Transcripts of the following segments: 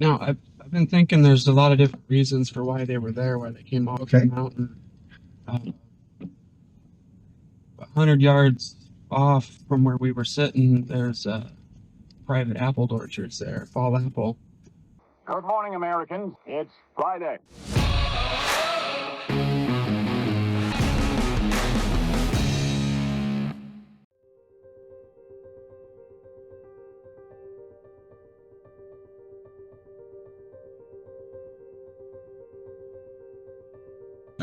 Now, I've been thinking there's a lot of different reasons for why they were there, why they came off the mountain. 100 yards off from where we were sitting, there's private apple orchards there, fall apple. Good morning, Americans. It's Friday.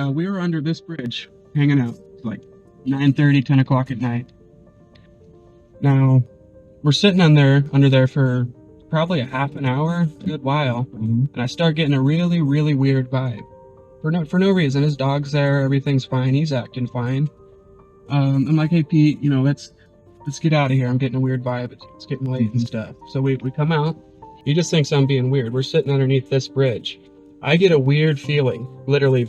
We were under this bridge, hanging out, like 9:30, 10 o'clock at night. Now, we're sitting under there for probably a half an hour, a good while, and I start getting a really, really weird vibe. For no reason. His dog's there, everything's fine, he's acting fine. I'm like, hey Pete, let's get out of here. I'm getting a weird vibe. It's getting late and stuff. So we come out. He just thinks I'm being weird. We're sitting underneath this bridge. I get a weird feeling, literally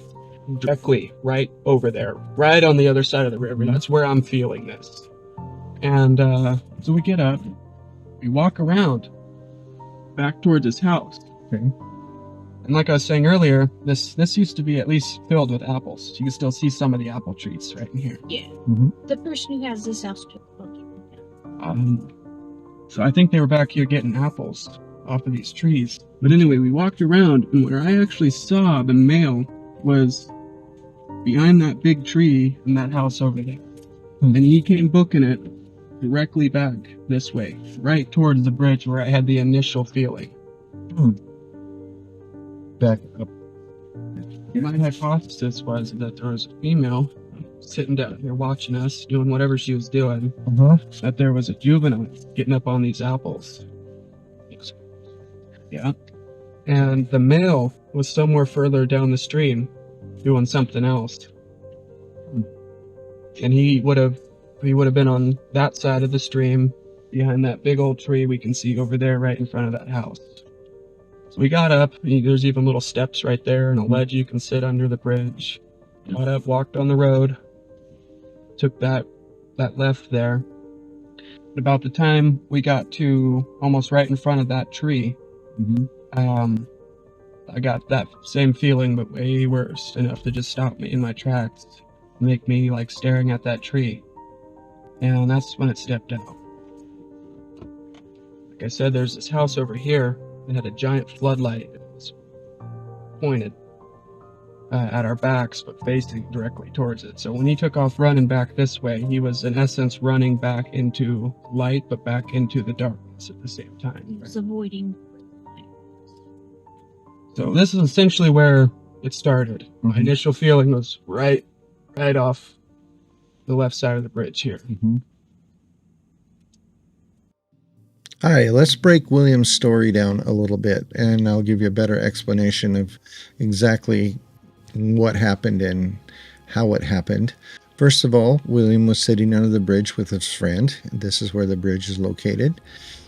directly right over there, right on the other side of the river. That's where I'm feeling this. And so we get up, we walk around back towards his house. Okay. And like I was saying earlier, this used to be at least filled with apples. You can still see some of the apple trees right in here. Yeah. The person who has this house took So I think they were back here getting apples off of these trees. But anyway, we walked around, and where I actually saw the male was behind that big tree in that house over there. And he came booking it directly back this way, right towards the bridge where I had the initial feeling. Back up. My hypothesis was that there was a female sitting down here watching us, doing whatever she was doing, that there was a juvenile getting up on these apples. Yeah. And the male was somewhere further down the stream doing something else. And he would have been on that side of the stream, behind that big old tree we can see over there right in front of that house. So we got up, there's even little steps right there and a ledge you can sit under the bridge. Got up, walked on the road, took that left there. About the time we got to almost right in front of that tree, I got that same feeling, but way worse, enough to just stop me in my tracks, make me like staring at that tree. And that's when it stepped out. Like I said, there's this house over here that had a giant floodlight that was pointed at our backs, but facing directly towards it. So when he took off running back this way, he was in essence running back into light, but back into the darkness at the same time. He was avoiding. So this is essentially where it started. My initial feeling was right off the left side of the bridge here. All right, let's break William's story down a little bit, and I'll give you a better explanation of exactly what happened and how it happened. First of all, William was sitting under the bridge with his friend. This is where the bridge is located.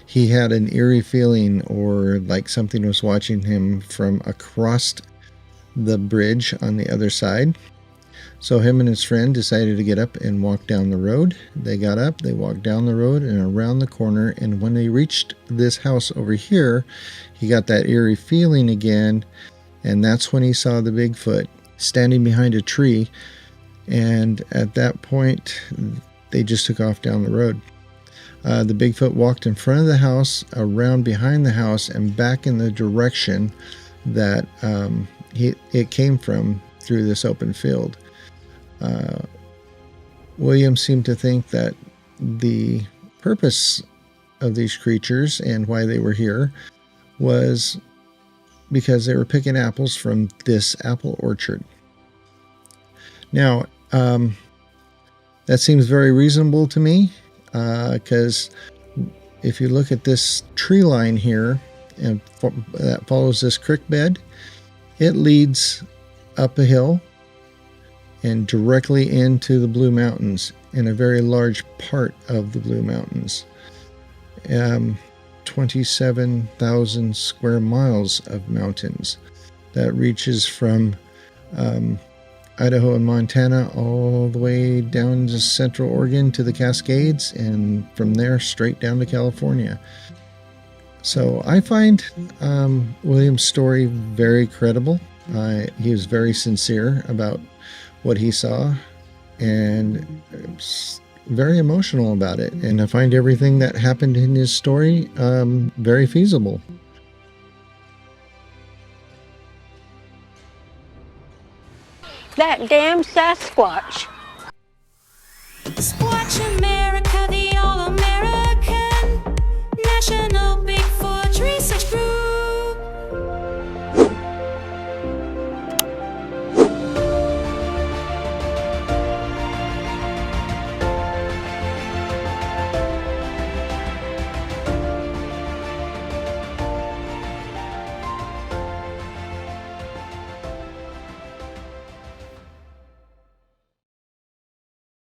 He had an eerie feeling, or like something was watching him from across the bridge on the other side. So him and his friend decided to get up and walk down the road. They got up, they walked down the road and around the corner, and when they reached this house over here, he got that eerie feeling again, and that's when he saw the Bigfoot standing behind a tree, and at that point, they just took off down the road. The Bigfoot walked in front of the house, around behind the house, and back in the direction that it came from through this open field. William seemed to think that the purpose of these creatures and why they were here was because they were picking apples from this apple orchard. Now, that seems very reasonable to me, because if you look at this tree line here and that follows this creek bed, it leads up a hill and directly into the Blue Mountains, in a very large part of the Blue Mountains. 27,000 square miles of mountains that reaches from Idaho and Montana all the way down to Central Oregon to the Cascades, and from there straight down to California. So I find William's story very credible. He was very sincere about what he saw, and very emotional about it. And I find everything that happened in his story very feasible. That damn Sasquatch. Squatch America.